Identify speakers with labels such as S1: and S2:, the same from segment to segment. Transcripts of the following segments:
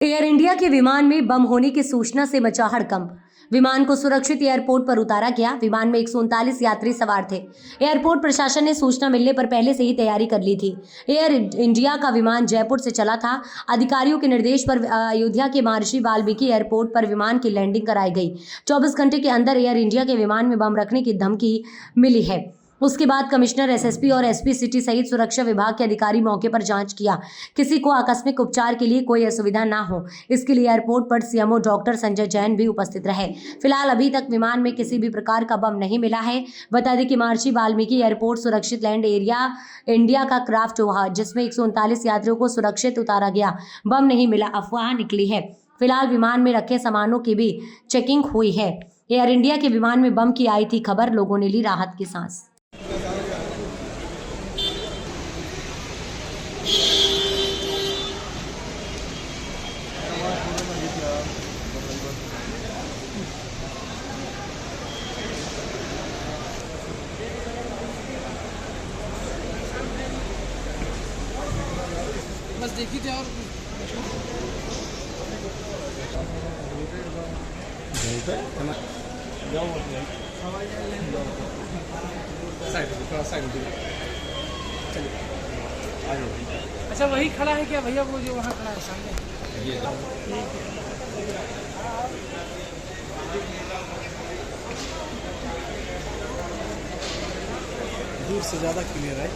S1: Air India के विमान में बम होने की सूचना से मचा हड़कंप। विमान को सुरक्षित एयरपोर्ट पर उतारा गया। विमान में 139 यात्री सवार थे। एयरपोर्ट प्रशासन ने सूचना मिलने पर पहले से ही तैयारी कर ली थी। एयर इंडिया का विमान जयपुर से चला था। अधिकारियों के निर्देश पर अयोध्या के महर्षि वाल्मीकि एयरपोर्ट पर विमान की लैंडिंग कराई गई। 24 घंटे के अंदर एयर इंडिया के विमान में बम रखने की धमकी मिली है। उसके बाद कमिश्नर, एसएसपी और एसपी सिटी सहित सुरक्षा विभाग के अधिकारी मौके पर जांच किया। किसी को आकस्मिक उपचार के लिए कोई असुविधा ना हो, इसके लिए एयरपोर्ट पर सीएमओ डॉक्टर संजय जैन भी उपस्थित रहे। फिलहाल अभी तक विमान में किसी भी प्रकार का बम नहीं मिला है। बता दें कि महर्षि वाल्मीकि एयरपोर्ट सुरक्षित लैंड एरिया इंडिया का क्राफ्ट हुआ, जिसमें 139 यात्रियों को सुरक्षित उतारा गया। बम नहीं मिला, अफवाह निकली है। फिलहाल विमान में रखे सामानों की भी चेकिंग हुई है। एयर इंडिया के विमान में बम की आई थी खबर, लोगों ने ली राहत की सांस।
S2: बस देखी थी और अच्छा वही खड़ा है क्या भैया, वो जो वहाँ खड़ा है सामने? दूर से ज़्यादा क्लियर है।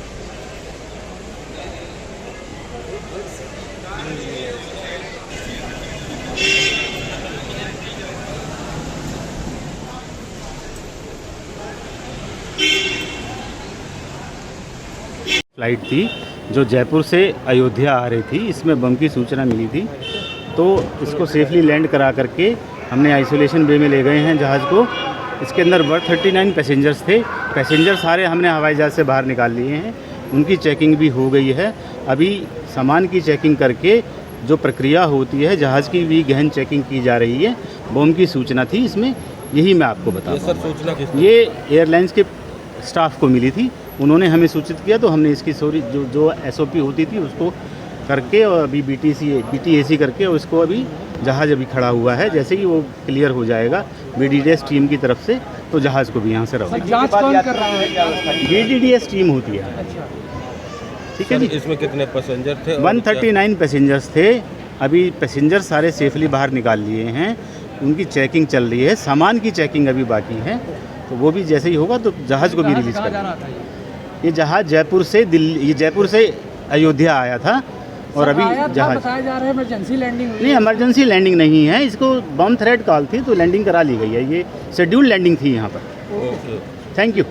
S3: फ्लाइट थी जो जयपुर से अयोध्या आ रही थी। इसमें बम की सूचना मिली थी, तो इसको सेफली लैंड करा करके हमने आइसोलेशन बे में ले गए हैं जहाज़ को। इसके अंदर 139 पैसेंजर्स थे। पैसेंजर सारे हमने हवाई जहाज़ से बाहर निकाल लिए हैं। उनकी चेकिंग भी हो गई है। अभी सामान की चेकिंग करके जो प्रक्रिया होती है, जहाज़ की भी गहन चेकिंग की जा रही है। बम की सूचना थी इसमें, यही मैं आपको बता रहा हूँ। ये एयरलाइंस के स्टाफ को मिली थी, उन्होंने हमें सूचित किया, तो हमने इसकी जो एसओपी होती थी उसको करके और अभी बीटीएसी करके उसको अभी जहाज़ अभी खड़ा हुआ है। जैसे कि वो क्लियर हो जाएगा बीडीडीएस टीम की तरफ से, तो जहाज़ को भी यहाँ से रखा।
S2: जांच कौन कर रहा है?
S3: बीडीडीएस टीम होती है।
S2: अच्छा,
S3: ठीक है जी।
S4: इसमें कितने पैसेंजर थे?
S3: 139 पैसेंजर्स थे। अभी पैसेंजर सारे सेफली बाहर निकाल लिए हैं। उनकी चेकिंग चल रही है। सामान की चेकिंग अभी बाकी है, तो वो भी जैसे ही होगा तो जहाज़ को भी रिलीज़ कर। ये जहाज़ जयपुर से अयोध्या आया था और अभी जहाज़
S2: बताया जा रहा है इमरजेंसी लैंडिंग हुई।
S3: नहीं, इमरजेंसी लैंडिंग नहीं है। इसको बम थ्रेट कॉल थी, तो लैंडिंग करा ली गई है। ये शेड्यूल लैंडिंग थी यहाँ पर। Thank you.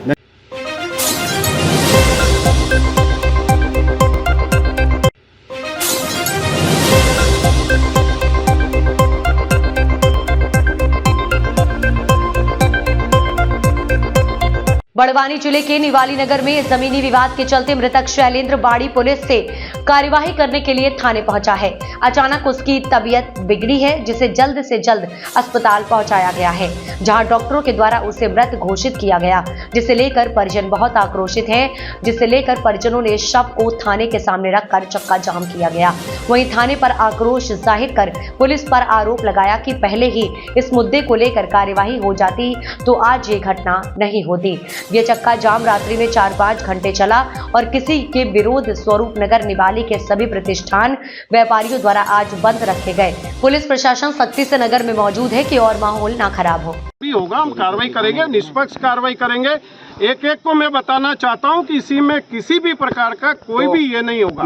S1: बड़वानी जिले के निवाली नगर में जमीनी विवाद के चलते मृतक शैलेंद्र बाड़ी पुलिस से कार्यवाही करने के लिए थाने पहुंचा है। अचानक उसकी तबीयत बिगड़ी है, जिसे जल्द से जल्द अस्पताल पहुंचाया गया है, जहां डॉक्टरों के द्वारा उसे मृत घोषित किया गया, जिसे लेकर परिजन बहुत आक्रोशित हैं, जिसे लेकर परिजनों ने शव को थाने के सामने रखकर चक्का जाम किया गया। वहीं थाने पर आक्रोश जाहिर कर पुलिस पर आरोप लगाया कि पहले ही इस मुद्दे को लेकर कार्यवाही हो जाती तो आज ये घटना नहीं होती। ये चक्का जाम रात्रि में 4-5 घंटे चला और किसी के विरोध स्वरूप नगर निवाली के सभी प्रतिष्ठान व्यापारियों द्वारा आज बंद रखे गए। पुलिस प्रशासन सख्ती से नगर में मौजूद है कि और माहौल ना खराब हो।
S5: भी होगा, हम कार्रवाई करेंगे, निष्पक्ष कार्रवाई करेंगे। एक एक को मैं बताना चाहता हूं कि इसी में किसी भी प्रकार का कोई भी ये नहीं होगा।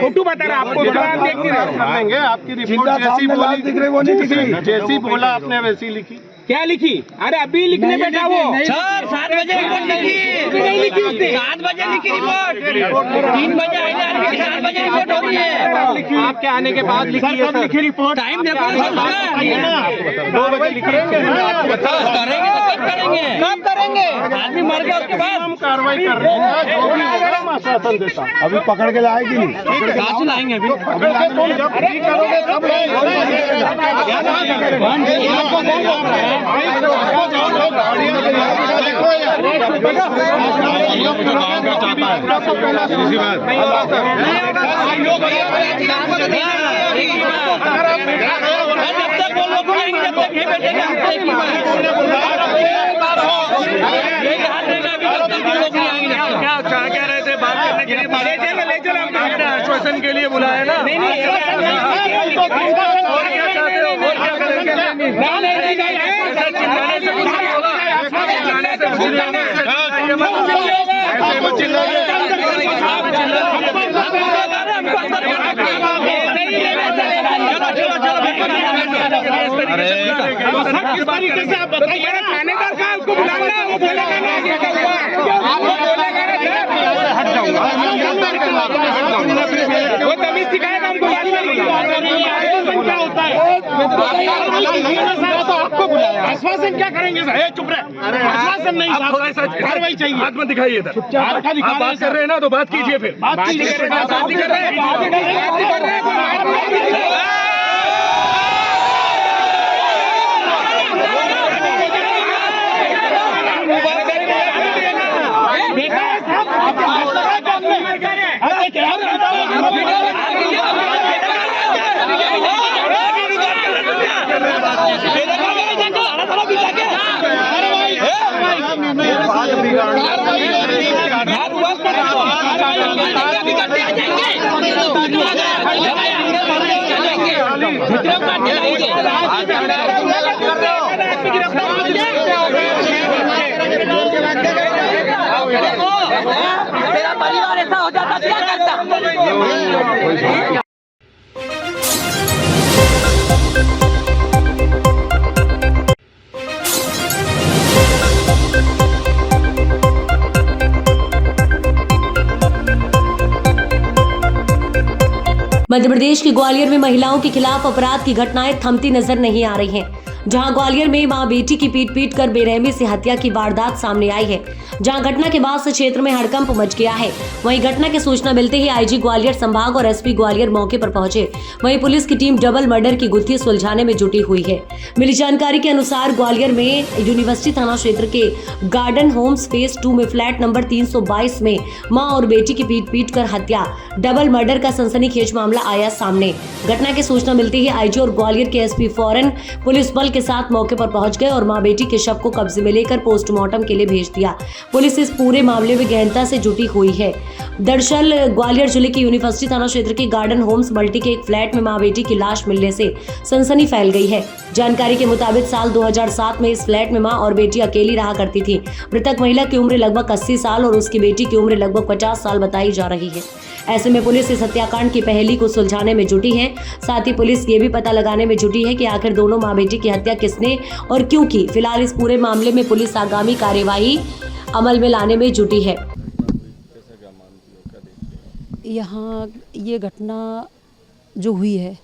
S2: फोटो बता रहा आपको,
S5: कर लेंगे। आपकी रिपोर्ट जैसी बोला आपने वैसी लिखी।
S4: क्या लिखी? अरे अभी लिखने बैठा वो सर 7 बजे रिपोर्ट नहीं लिखी उसने। 7 बजे लिखी रिपोर्ट, 3 बजे आई ना, 7 बजे रिपोर्ट हो रही है।
S5: आपके आने के बाद लिखी है, कब लिखी रिपोर्ट?
S4: टाइम देखो ना सर,
S5: 2 बजे लिखेंगे।
S4: करेंगे तो कब करेंगे? आदमी मर गया उसके बाद
S5: हम कार्रवाई कर रहे हैं, जो भी होगा हम आश्वासन देता हूं।
S3: अभी पकड़ के लाएगी नहीं,
S4: कहाँ से लाएंगे अभी?
S5: जब ठीक करोगे तब
S4: जब तक वो लोग आएंगे जब तक ये बैठेगा क्या रहे थे बात करने के लिए? ले चलो हमने आश्वासन के लिए बुलाया ना। नहीं किस तरीके से आप बताइए ना, थानेदार का उसको बुलाना, वो बोलेगा ना वो तभी सिखाएगा हमको। क्या होता है आपको बुलाया, आश्वासन क्या करेंगे सर? चुप रहे, आश्वासन नहीं, कार्रवाई चाहिए। हाथ में दिखाइए, आप बात कर रहे हैं ना तो बात कीजिए, फिर बात कीजिए। मेरा परिवार ऐसा हो जाता क्या करता?
S1: मध्य प्रदेश के ग्वालियर में महिलाओं के खिलाफ अपराध की घटनाएं थमती नजर नहीं आ रही हैं। जहां ग्वालियर में मां बेटी की पीट कर बेरहमी से हत्या की वारदात सामने आई है, जहां घटना के बाद से क्षेत्र में हड़कंप मच गया है। वहीं घटना की सूचना मिलते ही आईजी ग्वालियर संभाग और एसपी ग्वालियर मौके पर पहुंचे। वहीं पुलिस की टीम डबल मर्डर की गुत्थी सुलझाने में जुटी हुई है। मिली जानकारी के अनुसार ग्वालियर में यूनिवर्सिटी थाना क्षेत्र के गार्डन होम्स फेज 2 में फ्लैट नंबर 322 में मां और बेटी की पीट कर हत्या, डबल मर्डर का सनसनीखेज मामला आया सामने। घटना की सूचना मिलते ही आईजी और ग्वालियर के एसपी फौरन पुलिस बल के साथ मौके पर पहुंच गए और मां बेटी के शव को कब्जे में लेकर पोस्टमार्टम के लिए भेज दिया। पुलिस इस पूरे मामले में गहनता से जुटी हुई है। दरअसल ग्वालियर जिले के यूनिवर्सिटी थाना क्षेत्र के गार्डन होम्स मल्टी के एक फ्लैट में मां बेटी की लाश मिलने से सनसनी फैल गई है। जानकारी के मुताबिक साल 2007 में इस फ्लैट में मां और बेटी अकेली रहा करती थी। मृतक महिला की उम्र लगभग 80 साल और उसकी बेटी की उम्र लगभग 50 साल बताई जा रही है। ऐसे में पुलिस इस हत्याकांड की पहेली को सुलझाने में जुटी है। साथ ही पुलिस ये भी पता लगाने में जुटी है कि आखिर दोनों मां बेटी की हत्या किसने और क्यों की। फिलहाल इस पूरे मामले में पुलिस आगामी कार्यवाही अमल में लाने में जुटी है।
S6: यहाँ ये घटना जो हुई है,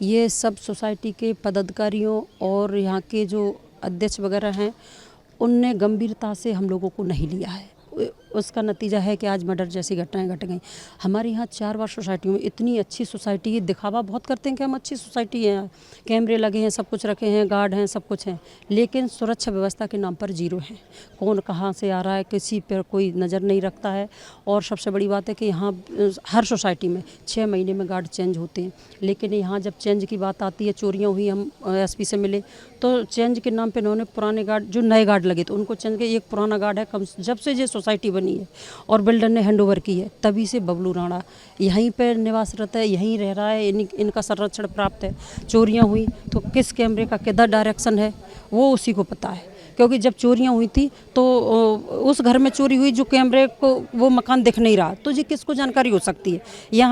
S6: ये सब सोसाइटी के पदाधिकारियों और यहाँ के जो अध्यक्ष वगैरह हैं, उनने गंभीरता से हम लोगों को नहीं लिया है। उसका नतीजा है कि आज मर्डर जैसी घटनाएं घट गई। हमारे यहाँ 4 बार सोसाइटियों में इतनी अच्छी सोसाइटी है, दिखावा बहुत करते हैं कि हम अच्छी सोसाइटी है, कैमरे लगे हैं, सब कुछ रखे हैं, गार्ड हैं, सब कुछ हैं, लेकिन सुरक्षा व्यवस्था के नाम पर जीरो है। कौन कहाँ से आ रहा है किसी पर कोई नज़र नहीं रखता है। और सबसे बड़ी बात है कि यहाँ हर सोसाइटी में 6 महीने में गार्ड चेंज होते हैं, लेकिन यहाँ जब चेंज की बात आती है, चोरियाँ हुई, हम एसपी से मिले तो चेंज के नाम पर इन्होंने पुराने गार्ड, जो नए गार्ड लगे तो उनको चेंज के, एक पुराना गार्ड है कम जब से ये सोसाइटी बनी है और बिल्डर ने हैंडओवर की है तभी से बबलू राणा यहीं पर निवासरत है, यहीं रह रहा है, इनका संरक्षण प्राप्त है। चोरियां हुई तो किस कैमरे का किधर डायरेक्शन है वो उसी को पता है, क्योंकि जब चोरियां हुई थी तो उस घर में चोरी हुई जो कैमरे को वो मकान दिख नहीं रहा, तो ये किसको जानकारी हो सकती है। यह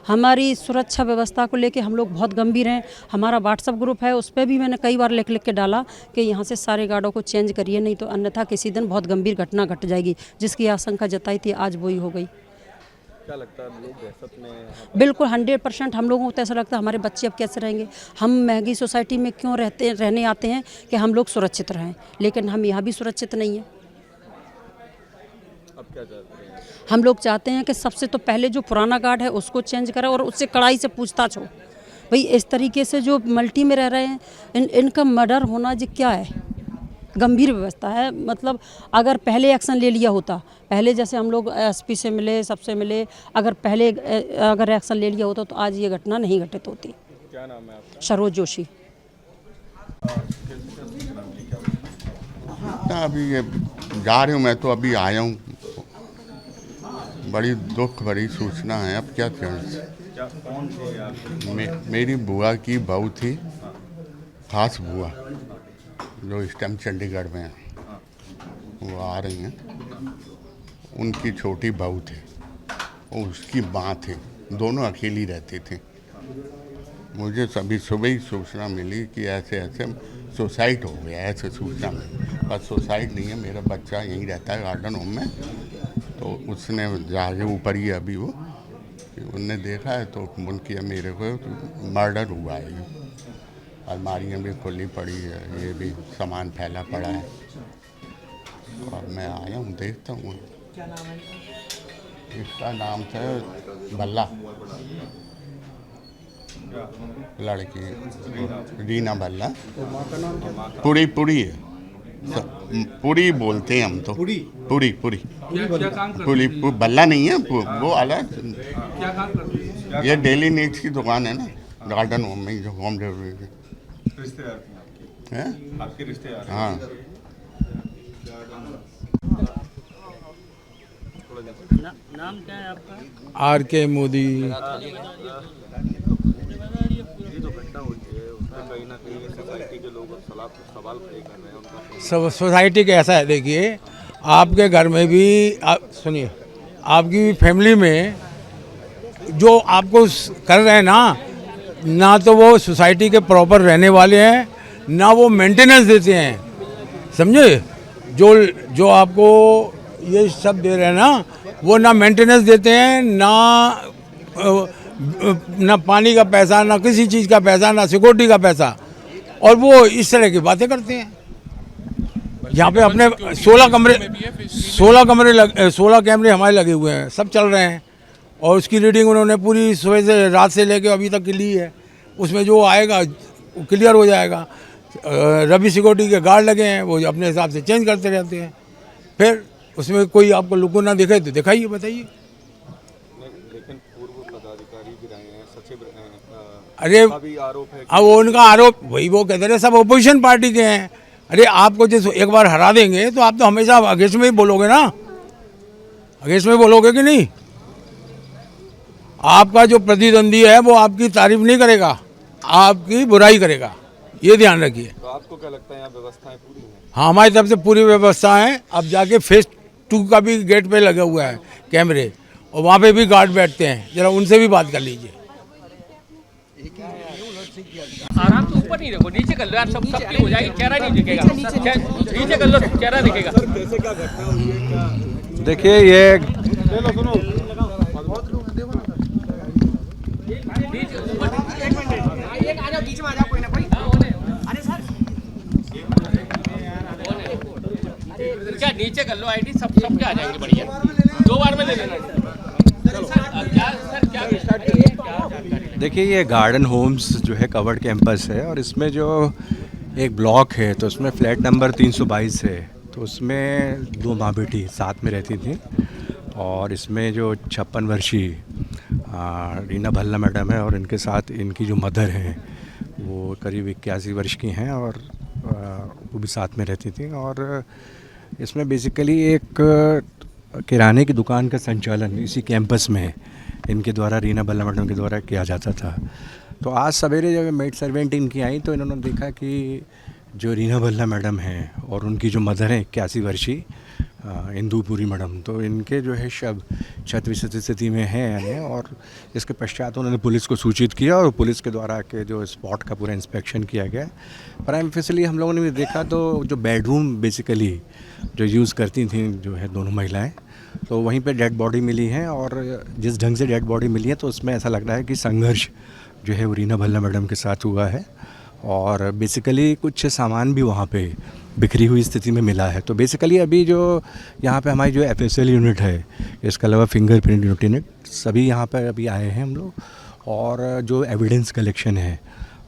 S6: हमारी सुरक्षा व्यवस्था को लेके हम लोग बहुत गंभीर हैं। हमारा व्हाट्सएप ग्रुप है, उस पर भी मैंने कई बार लिख के डाला कि यहाँ से सारे गार्डों को चेंज करिए, नहीं तो अन्यथा किसी दिन बहुत गंभीर घटना घट जाएगी, जिसकी आशंका जताई थी, आज वही हो गई।
S7: क्या लगता है लोग दहशत में?
S6: बिल्कुल 100% हम लोगों को तो ऐसा लगता है हमारे बच्चे अब कैसे रहेंगे। हम महंगी सोसाइटी में क्यों रहने आते हैं कि हम लोग सुरक्षित रहें, लेकिन हम यहाँ भी सुरक्षित नहीं हैं।
S7: अब क्या चाहते हैं?
S6: हम लोग चाहते हैं कि सबसे तो पहले जो पुराना गार्ड है उसको चेंज करें और उससे कड़ाई से पूछताछ हो। भाई इस तरीके से जो मल्टी में रह रहे हैं इनका मर्डर होना जी क्या है, गंभीर व्यवस्था है। मतलब अगर पहले एक्शन ले लिया होता, पहले जैसे हम लोग एसपी से मिले, सबसे मिले, अगर एक्शन ले लिया होता तो आज ये घटना नहीं घटित होती।
S7: क्या नाम है आपका?
S6: सरोज जोशी।
S8: अभी ये जा रही हूँ, मैं तो अभी आया हूँ। बड़ी दुख भरी सूचना है। अब क्या
S7: कौन थे आप?
S8: मेरी बुआ की बहू थी, खास बुआ, जो इस टाइम चंडीगढ़ में है, वो आ रही हैं। उनकी छोटी बहू थे, उसकी माँ थी, दोनों अकेली रहती थी। मुझे सभी सुबह ही सूचना मिली कि ऐसे ऐसे सुसाइड हो गया, ऐसे सूचना मिली। पर सुसाइड नहीं है, मेरा बच्चा यहीं रहता है गार्डन होम में। तो उसने जाके ऊपर ही अभी वो उनने देखा है तो फोन किया मेरे को, मर्डर हुआ है। ये अलमारियाँ भी खुली पड़ी है, ये भी सामान फैला पड़ा है। और मैं आया हूँ, देखता हूँ।
S2: क्या नाम है?
S8: इसका नाम था भल्ला, लड़की रीना भल्ला। पुरी पुरी है, पुरी बोलते हैं हम तो। पुरी पुरी पुरी पुरी भल्ला नहीं है, वो अलग।
S2: क्या काम करती है?
S8: ये डेली नीड्स की दुकान है ना, गार्डन होम में, जो होम डिलीवरी की
S7: रिश्तेदार
S8: है।
S7: आपके रिश्तेदार?
S8: हाँ।
S7: नाम क्या है आपका?
S2: RK मोदी।
S7: ये जो घटना हुई है उसमें कहीं ना कहीं सोसाइटी के लोग सवाल खड़े कर रहे हैं उनका।
S2: सोसाइटी का ऐसा है, देखिए आपके घर में भी सुनिए, आपकी फैमिली में जो आपको कर रहे हैं ना तो वो सोसाइटी के प्रॉपर रहने वाले हैं, ना वो मेंटेनेंस देते हैं, समझे? जो आपको ये सब दे रहे हैं ना, वो ना मेंटेनेंस देते हैं, ना पानी का पैसा, ना किसी चीज़ का पैसा, ना सिक्योरिटी का पैसा, और वो इस तरह की बातें करते हैं। यहाँ पे अपने 16 कैमरे हमारे लगे हुए हैं, सब चल रहे हैं, और उसकी रीडिंग उन्होंने पूरी सुबह से रात से लेकर अभी तक की ली है। उसमें जो आएगा वो क्लियर हो जाएगा। रवि सिक्योरिटी के गार्ड लगे हैं, वो अपने हिसाब से चेंज करते रहते हैं। फिर उसमें कोई आपको लुको ना दिखे तो दिखाइए, बताइए।
S7: लेकिन पूर्व पदाधिकारी भी रहे हैं, सचिव रहे हैं,
S2: अरे
S7: अभी आरोप है
S2: अब उनका आरोप वही वो कहते रहे, सब अपोजिशन पार्टी के हैं। अरे आपको जैसे एक बार हरा देंगे तो आप तो हमेशा अगेंस्ट में ही बोलोगे ना, अगेंस्ट में बोलोगे कि नहीं? आपका जो प्रतिद्वंदी है वो आपकी तारीफ नहीं करेगा, आपकी बुराई करेगा, ये ध्यान रखिए।
S7: तो आपको क्या लगता है यहाँ व्यवस्थाएं पूरी हैं?
S2: हाँ, हमारी तरफ से पूरी व्यवस्था है। अब जाके फेज 2 का भी गेट पे लगा हुआ है कैमरे, और वहाँ पे भी गार्ड बैठते हैं, जरा उनसे भी बात कर लीजिए।
S4: आराम से ऊपर नहीं रखो, नीचे कर लो यार, सब सबकी हो जाएगी, चेहरा नहीं दिखेगा। नीचे कर लो, चेहरा दिखेगा।
S7: कैसे क्या घटना हुई है, क्या?
S9: देखिए ये
S4: क्या नीचे कर लो, आईडी सबके आ जाएंगे, बढ़िया। 2 बार में ले लेना।
S9: देखिए ये गार्डन होम्स जो है कवर्ड कैंपस है, और इसमें जो एक ब्लॉक है तो उसमें फ्लैट नंबर 322 है। तो उसमें 2 माँ बेटी साथ में रहती थी, और इसमें जो 56 वर्षीय रीना भल्ला मैडम है, और इनके साथ इनकी जो मदर हैं वो करीब 81 वर्ष की हैं, और वो भी साथ में रहती थी। और इसमें बेसिकली एक किराने की दुकान का संचालन इसी कैंपस में इनके द्वारा, रीना भल्ला मैडम के द्वारा किया जाता था। तो आज सवेरे जब मेड सर्वेंट इनकी आई तो इन्होंने देखा कि जो रीना भल्ला मैडम हैं और उनकी जो मदर हैं 81 वर्षीय, इंदुपुरी मैडम, तो इनके जो है शव क्षत विक्षत स्थिति में हैं यानी, और इसके पश्चात उन्होंने पुलिस को सूचित किया और पुलिस के द्वारा के जो स्पॉट का पूरा इंस्पेक्शन किया गया। प्राइम फेसिली हम लोगों ने भी देखा तो जो बेडरूम बेसिकली जो यूज़ करती थी जो है दोनों महिलाएं, तो वहीं पे डेड बॉडी मिली है, और जिस ढंग से डेड बॉडी मिली है तो उसमें ऐसा लग रहा है कि संघर्ष जो है वो रीना भल्ला मैडम के साथ हुआ है, और बेसिकली कुछ सामान भी वहाँ पे बिखरी हुई स्थिति में मिला है। तो बेसिकली अभी जो यहाँ पे हमारी जो FSL यूनिट है, इसके अलावा फिंगरप्रिंट यूनिट, सभी यहाँ पर अभी आए हैं हम लोग, और जो एविडेंस कलेक्शन है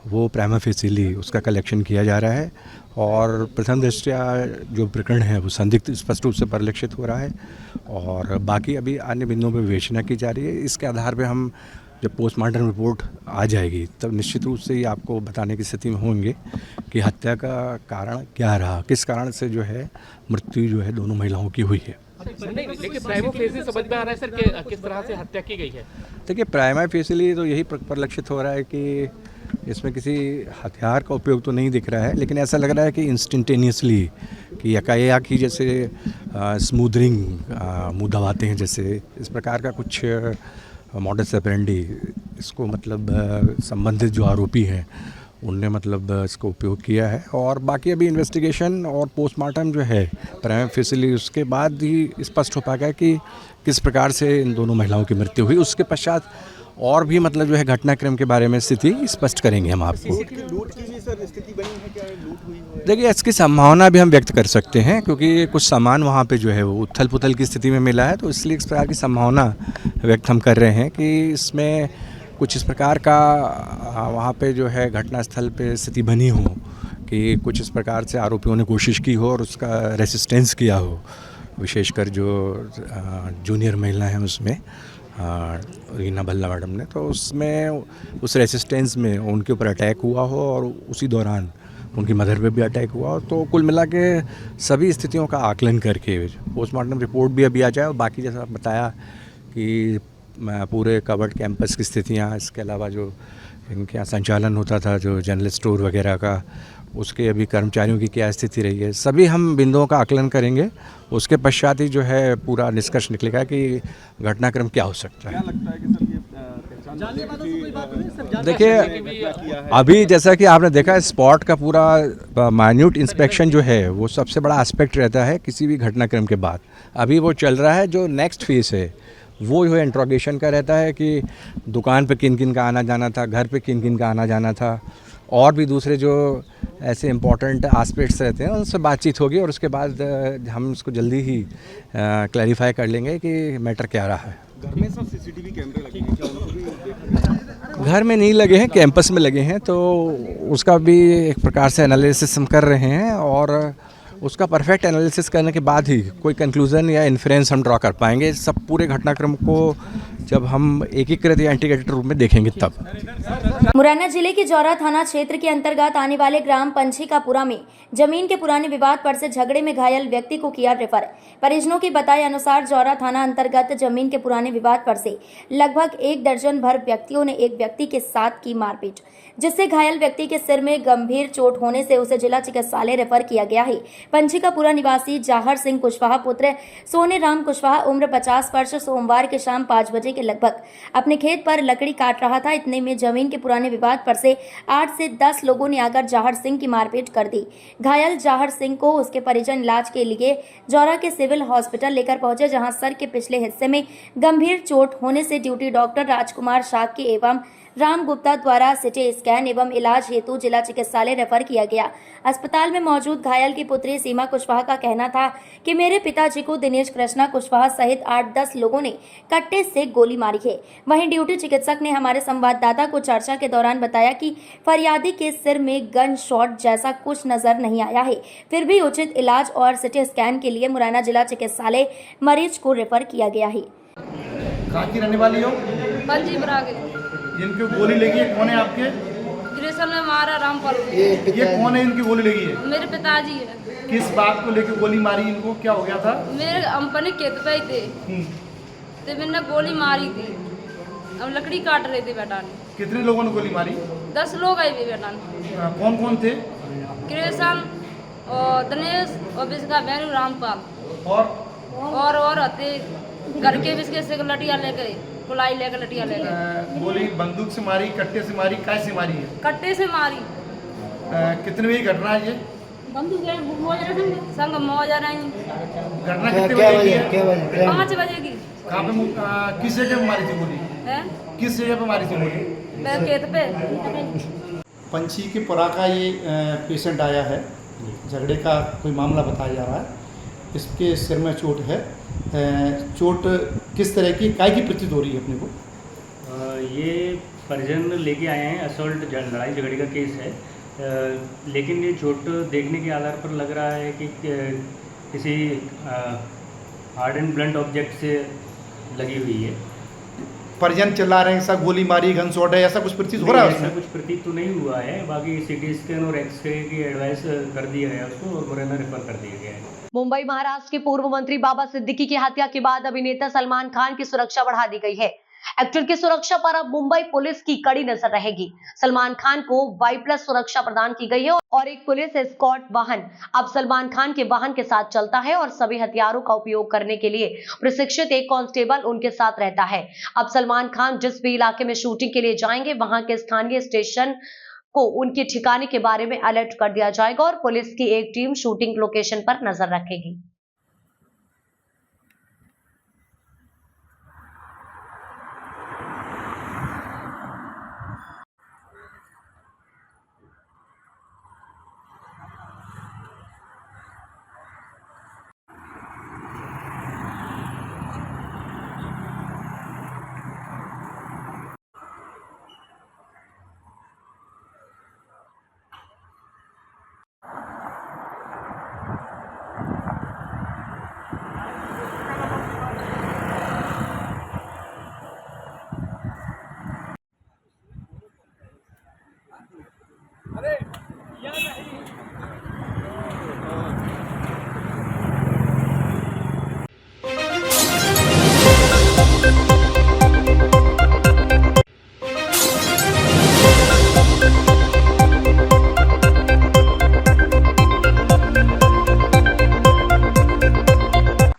S9: वो प्राइमा फेसिली उसका कलेक्शन किया जा रहा है, और प्रथम दृष्टया जो प्रकरण है वो संदिग्ध स्पष्ट रूप से परिलक्षित हो रहा है, और बाकी अभी अन्य बिंदुओं पर विवेचना की जा रही है। इसके आधार पर हम जब पोस्टमार्टम रिपोर्ट आ जाएगी तब निश्चित रूप से ही आपको बताने की स्थिति में होंगे कि हत्या का कारण क्या रहा, किस कारण से जो है मृत्यु जो है दोनों महिलाओं की हुई है।
S4: नहीं, लेकिन प्राइमा फेसिली समझ में आ रहा है सर कि किस तरह से हत्या की गई है।
S9: देखिए, प्राइमा फेसिली तो यही परिलक्षित हो रहा है कि इसमें किसी हथियार का उपयोग तो नहीं दिख रहा है, लेकिन ऐसा लग रहा है कि इंस्टेंटेनियसली कि यकायक ही जैसे स्मूदरिंग मुँह दबाते हैं, जैसे इस प्रकार का कुछ मॉडस ऑपरेंडी इसको मतलब संबंधित जो आरोपी हैं उनने मतलब इसको उपयोग किया है। और बाकी अभी इन्वेस्टिगेशन और पोस्टमार्टम जो है प्राइमा फेसिली उसके बाद ही स्पष्ट हो पाएगा कि किस प्रकार से इन दोनों महिलाओं की मृत्यु हुई। उसके पश्चात और भी मतलब जो है घटनाक्रम के बारे में स्थिति स्पष्ट करेंगे हम आपको।
S7: लूट की भी सर स्थिति बनी है क्या? लूट हुई है?
S9: देखिए, इसकी संभावना भी हम व्यक्त कर सकते हैं, क्योंकि कुछ सामान वहाँ पे जो है वो उथल पुथल की स्थिति में मिला है, तो इसलिए इस प्रकार की संभावना व्यक्त हम कर रहे हैं कि इसमें कुछ इस प्रकार का वहाँ पे जो है घटनास्थल पे स्थिति बनी हो कि कुछ इस प्रकार से आरोपियों ने कोशिश की हो और उसका रेसिस्टेंस किया हो, विशेषकर जो जूनियर महिला हैं उसमें रीना भल्ला मैडम ने, तो उसमें उस रेसिस्टेंस में उनके ऊपर अटैक हुआ हो और उसी दौरान उनकी मदर पे भी अटैक हुआ हो। तो कुल मिला के सभी स्थितियों का आकलन करके पोस्टमार्टम रिपोर्ट भी अभी आ जाए, और बाकी जैसा आप बताया कि पूरे कवर्ड कैंपस की स्थितियाँ, इसके अलावा जो इनके यहाँ संचालन होता था जो जनरल स्टोर वगैरह का, उसके अभी कर्मचारियों की क्या स्थिति रही है, सभी हम बिंदुओं का आकलन करेंगे। उसके पश्चात ही जो है पूरा निष्कर्ष निकलेगा कि घटनाक्रम क्या हो सकता है।
S7: क्या लगता है कि सर ये पहचान?
S9: देखिए, अभी जैसा कि आपने देखा स्पॉट का पूरा माइन्यूट इंस्पेक्शन जो है वो सबसे बड़ा एस्पेक्ट रहता है किसी भी घटनाक्रम के बाद। अभी वो चल रहा है, जो नेक्स्ट फेज है वो जो है इंट्रोगेशन का रहता है कि दुकान पे किन किन का आना जाना था, घर पे किन किन का आना जाना था, और भी दूसरे जो ऐसे इम्पोर्टेंट एस्पेक्ट्स रहते हैं उनसे बातचीत होगी, और उसके बाद हम उसको जल्दी ही क्लैरिफाई कर लेंगे कि मैटर क्या रहा है।
S7: घर में सब CCTV कैमरे लगे हैं क्या? उनको भी देखा?
S9: घर में नहीं लगे हैं, कैंपस में लगे हैं, तो उसका भी एक प्रकार से एनालिसिस हम कर रहे हैं, और उसका परफेक्ट एनालिसिस करने के बाद ही कोई कंक्लूजन या इन्फ्रेंस हम ड्रॉ कर पाएंगे। सब पूरे घटनाक्रम को जब हम एकीकृत या इंटीग्रेटेड रूप में देखेंगे तब।
S1: मुरैना जिले के जौरा थाना क्षेत्र के अंतर्गत आने वाले ग्राम पंछीकापुरा में जमीन के पुराने विवाद पर से झगड़े में घायल व्यक्ति को किया रेफर। परिजनों की बताए अनुसार जौरा थाना अंतर्गत जमीन के पुराने विवाद पर से लगभग 1 दर्जन भर व्यक्तियों ने एक व्यक्ति के साथ की मारपीट, जिससे घायल व्यक्ति के सिर में गंभीर चोट होने से उसे जिला चिकित्सालय रेफर किया गया है। पंछीकापुरा निवासी जाहर सिंह कुशवाहा पुत्र सोने राम कुशवाहा उम्र 50 वर्ष सोमवार के शाम 5 बजे के लगभग अपने खेत पर लकड़ी काट रहा था। इतने में जमीन के पुराने विवाद पर से 8 से 10 लोगों ने आकर जाहर सिंह की मारपीट कर दी। घायल जाहर सिंह को उसके परिजन इलाज के लिए जौरा के सिविल हॉस्पिटल लेकर पहुंचे, जहां सर के पिछले हिस्से में गंभीर चोट होने से ड्यूटी डॉक्टर राजकुमार शाक्य एवं राम गुप्ता द्वारा सिटी स्कैन एवं इलाज हेतु जिला चिकित्सालय रेफर किया गया। अस्पताल में मौजूद घायल की पुत्री सीमा कुशवाहा का कहना था कि मेरे पिताजी को दिनेश कृष्णा कुशवाहा सहित 8-10 लोगों ने कट्टे से गोली मारी है। वहीं ड्यूटी चिकित्सक ने हमारे संवाददाता को चर्चा के दौरान बताया कि फरियादी के सिर में गन शॉट जैसा कुछ नजर नहीं आया है, फिर भी उचित इलाज और सिटी स्कैन के लिए मुरैना जिला चिकित्सालय मरीज को रेफर किया गया है।
S7: कहाँ की रहने वाली हो? जिनको गोली लगी है कौन है आपके?
S10: ग्रेसन में मारा रामपाल।
S7: ये कौन है इनकी गोली लगी है?
S10: मेरे पिताजी है।
S7: किस बात को लेकर गोली मारी इनको? क्या हो गया था?
S10: मेरे अपने खेत पे थे तो मैंने गोली मारी थी। अब लकड़ी काट रहे थे बेटा ने।
S7: कितने लोगों ने गोली मारी?
S10: 10 लोग आए थे बेटा ने।
S7: कौन कौन थे?
S10: ग्रेसन और दिनेश और बिस्का बहन रामपाल।
S7: और
S10: और होते घर के बिस्के से लटिया ले गए, कुलाई लेकर लटिया ले गए।
S11: गोली बंदूक से मारी, कट्टे से मारी, काय से मारी है?
S10: कट्टे से मारी।
S11: कितने बजे घटना है ये?
S10: संग मौजा नहीं।
S11: घटना कितने बजे की है?
S10: 5 बजे की।
S11: कहाँ पे, किस जगह पे मारी थी गोली?
S10: है
S11: किस जगह पे मारी थी गोली?
S10: खेत पे।
S11: पंछी के पुरा का ये पेशेंट आया है, झगड़े का कोई मामला बताया जा रहा है। इसके सिर में चोट है। चोट किस तरह की, काय की प्रतीत हो रही है अपने को?
S3: ये परिजन लेके आए हैं, असॉल्ट लड़ाई झगड़े का केस है। लेकिन ये चोट देखने के आधार पर लग रहा है कि किसी हार्ड एंड ब्लंट ऑब्जेक्ट से लगी हुई है।
S11: परिजन चिल्ला रहे हैं ऐसा गोली मारी, गन शॉट है, ऐसा कुछ प्रतीत हो रहा है?
S3: ऐसा कुछ प्रतीत तो नहीं हुआ है। बाकी सीटी स्कैन और एक्सरे की एडवाइस कर दिया गया उसको और मुरैना रेफर कर दिया गया है।
S1: मुंबई महाराष्ट्र के पूर्व मंत्री बाबा सिद्दीकी की हत्या के बाद अभिनेता सलमान खान की सुरक्षा बढ़ा दी गई है। एक्टर की सुरक्षा पर अब मुंबई पुलिस की कड़ी नजर रहेगी। सलमान खान को Y+ सुरक्षा प्रदान की गई है और एक पुलिस एस्कॉर्ट वाहन अब सलमान खान के वाहन के साथ चलता है और सभी हथियारों का उपयोग करने के लिए प्रशिक्षित एक कांस्टेबल उनके साथ रहता है। अब सलमान खान जिस भी इलाके में शूटिंग के लिए जाएंगे, वहां के स्थानीय स्टेशन को उनके ठिकाने के बारे में अलर्ट कर दिया जाएगा और पुलिस की एक टीम शूटिंग लोकेशन पर नजर रखेगी।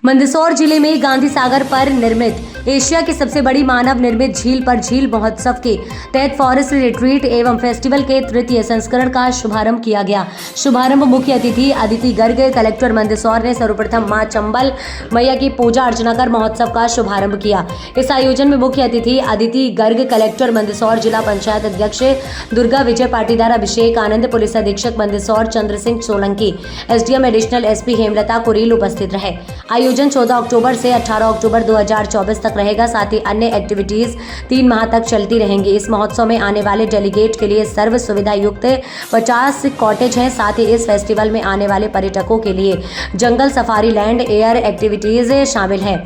S1: मंदसौर जिले में गांधी सागर पर निर्मित एशिया की सबसे बड़ी मानव निर्मित झील पर झील महोत्सव के तहत फॉरेस्ट रिट्रीट एवं फेस्टिवल के तृतीय संस्करण का शुभारंभ किया गया। शुभारंभ मुख्य अतिथि अदिति गर्ग कलेक्टर मंदसौर ने सर्वप्रथम मां चंबल मैया की पूजा अर्चना कर महोत्सव का शुभारंभ किया। इस आयोजन में मुख्य अतिथि अदिति गर्ग कलेक्टर मंदसौर, जिला पंचायत अध्यक्ष दुर्गा विजय पाटीदार, अभिषेक आनंद, पुलिस अधीक्षक Mandsaur Chandra Singh Solanki, SDM additional SP Hemlata Kuril उपस्थित रहे। आयोजन 14 अक्टूबर से 18 अक्टूबर 2024 तक रहेगा। साथ ही अन्य एक्टिविटीज 3 माह तक चलती रहेंगी। इस महोत्सव में आने वाले डेलीगेट के लिए सर्व सुविधा युक्त 50 कॉटेज हैं। साथ ही इस फेस्टिवल में आने वाले पर्यटकों के लिए जंगल सफारी, लैंड एयर एक्टिविटीज शामिल हैं।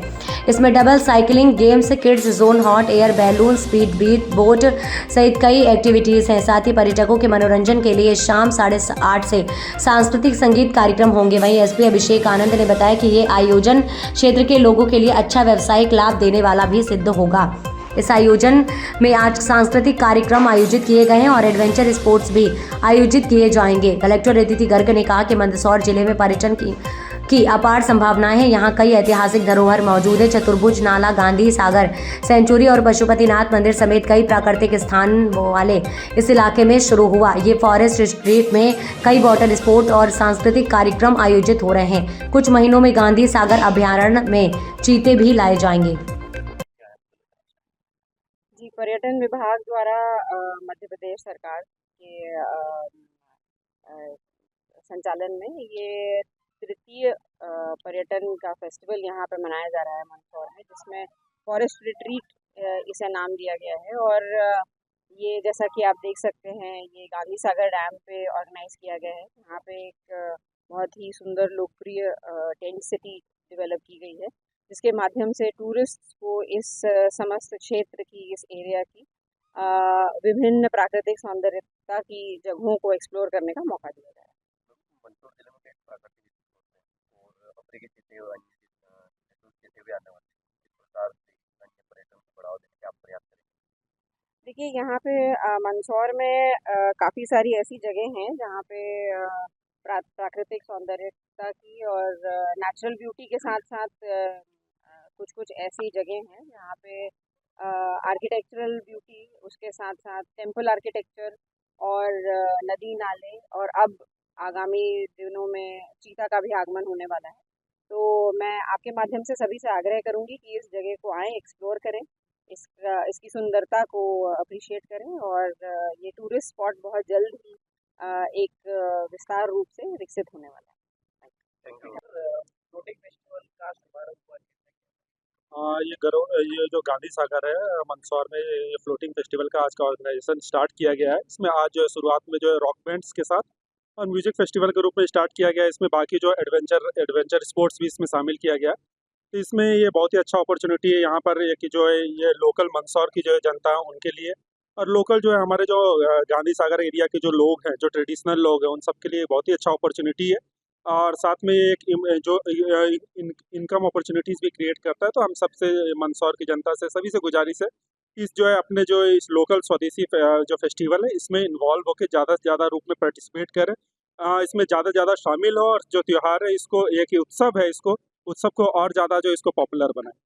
S1: इसमें double cycling, games, kids zone, hot air balloon, speed beat boat सहित कई एक्टिविटीज हैं। साथ ही पर्यटकों के मनोरंजन के लिए शाम 8:30 से सांस्कृतिक संगीत कार्यक्रम होंगे। वहीं SP अभिषेक आनंद ने बताया कि ये आयोजन क्षेत्र के लोगों के लिए अच्छा व्यवसायिक लाभ देने वाला भी सिद्ध होगा। इस आयोजन में आज सांस्कृतिक कार्यक्रम आयोजित किए गए हैं और एडवेंचर स्पोर्ट्स भी आयोजित किए जाएंगे। कलेक्टर अदिति गर्ग ने कहा कि मंदसौर जिले में पर्यटन की अपार संभावनाएं हैं। यहाँ कई ऐतिहासिक धरोहर मौजूद है। चतुर्भुज नाला, गांधी सागर सेंचुरी और पशुपतिनाथ मंदिर समेत कई प्राकृतिक स्थान वाले इस इलाके में शुरू हुआ ये फॉरेस्ट रिट्रीट में कई वाटर स्पोर्ट और सांस्कृतिक कार्यक्रम आयोजित हो रहे हैं। कुछ महीनों में गांधी सागर अभयारण्य में चीते भी लाए जाएंगे।
S12: जी, पर्यटन विभाग द्वारा मध्य प्रदेश सरकार के संचालन में ये तृतीय पर्यटन का फेस्टिवल यहाँ पे मनाया जा रहा है मंदसौर में, जिसमें फॉरेस्ट रिट्रीट इसे नाम दिया गया है। और ये जैसा कि आप देख सकते हैं, ये गांधी सागर डैम पे ऑर्गेनाइज किया गया है। यहाँ पे एक बहुत ही सुंदर लोकप्रिय टेंट सिटी डेवलप की गई है, जिसके माध्यम से टूरिस्ट को इस समस्त क्षेत्र की, इस एरिया की विभिन्न प्राकृतिक सौंदर्यता की जगहों को एक्सप्लोर करने का मौका दिया जाए। देखिए, यहाँ पे मंदसौर में काफ़ी सारी ऐसी जगह हैं जहाँ पे प्राकृतिक सौंदर्यता की और नेचुरल ब्यूटी के साथ साथ कुछ कुछ ऐसी जगह हैं जहाँ पे आर्किटेक्चरल ब्यूटी, उसके साथ साथ टेम्पल आर्किटेक्चर और नदी नाले, और अब आगामी दिनों में चीता का भी आगमन होने वाला है। तो मैं आपके माध्यम से सभी से आग्रह करूंगी कि इस जगह को आएँ, एक्सप्लोर करें, इसकी सुंदरता को अप्रिशिएट करें, और ये टूरिस्ट स्पॉट बहुत जल्द ही एक विस्तार रूप से विकसित होने वाला है।
S5: फ्लोटिंग फेस्टिवल का शुभारंभ हुआ ये जो गांधी सागर है मंदसौर में, ये फ्लोटिंग फेस्टिवल का आज का ऑर्गेनाइजेशन स्टार्ट किया गया है। इसमें आज जो है शुरुआत में जो है रॉक बैंड्स के साथ और म्यूजिक फेस्टिवल के रूप में स्टार्ट किया गया है। इसमें बाकी जो एडवेंचर स्पोर्ट्स भी इसमें शामिल किया गया है। तो इसमें ये बहुत ही अच्छा अपॉर्चुनिटी है यहाँ पर कि जो है ये लोकल मंदसौर की जो है जनता है उनके लिए, और लोकल जो है हमारे जो गांधी सागर एरिया के जो लोग हैं, जो ट्रेडिशनल लोग हैं, उन सब के लिए बहुत ही अच्छा अपॉर्चुनिटी है। और साथ में एक जो इनकम अपॉर्चुनिटीज़ भी क्रिएट करता है। तो हम सबसे मंदसौर की जनता से सभी से गुजारिश है कि इस जो है अपने जो इस लोकल स्वदेशी जो फेस्टिवल है इसमें इन्वॉल्व होकर ज़्यादा से ज़्यादा रूप में पार्टिसिपेट करें, इसमें ज़्यादा से ज़्यादा शामिल हो, और जो त्यौहार है इसको एक उत्सव है, इसको उत्सव को और ज़्यादा जो इसको पॉपुलर बनाए।